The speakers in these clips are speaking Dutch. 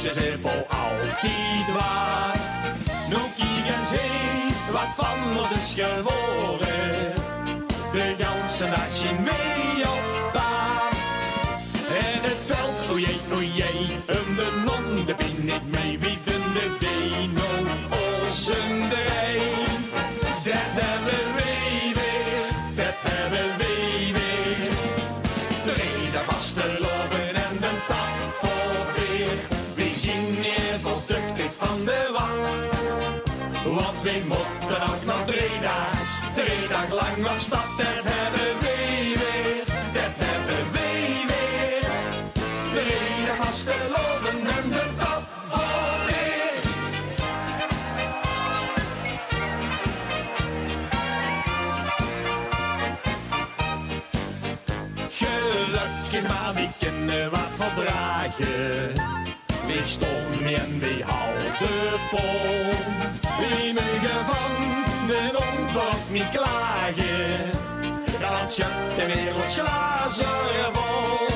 is er voor altijd waard. Nu kijk eens heen, wat van ons is geworden. De ganse nacht zien wij op paard. En het veld, o jee, de non, de bin ik mee. Wie vinden wij nou onze rij? Dat hebben wij weer, dat hebben wij weer. Treden vast de loven en de tap voor weer. We zien hier volduchtig van de wacht. Want we moeten ook nog 3 dagen lang op stap. Dat hebben wij weer, dat hebben wij weer. Treden vast de loven en de tap voor weer. Gelukkig maar we kunnen wat verdragen. We stonden en we houden pol. We mogen van de onbok niet klagen. Dat je de wereld glazen vol.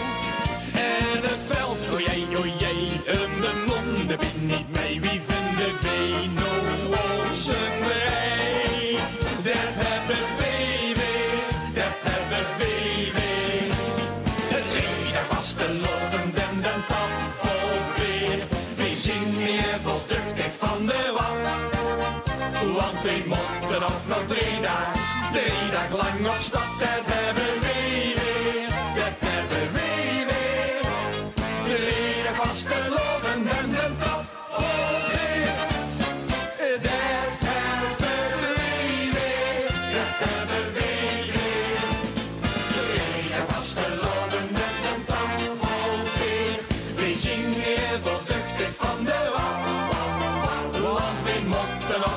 En het veld, o jee, de non, de bin niet mee. Wie vinden wij nou onze rij? Dat hebben wij weer, dat hebben wij weer. De reden vast de loven en de tap vol weer. We zien meer volduchtig van de wacht. Want we moeten ook nog 3 dagen lang op stap. Dat hebben wij weer, dat hebben wij weer. De reden vast de loven en de tap vol weer. Dat hebben wij weer, dat hebben wij weer. De reden vast de loven en de tap vol weer. We zien hier volduchtig van de wacht. Want we moeten nog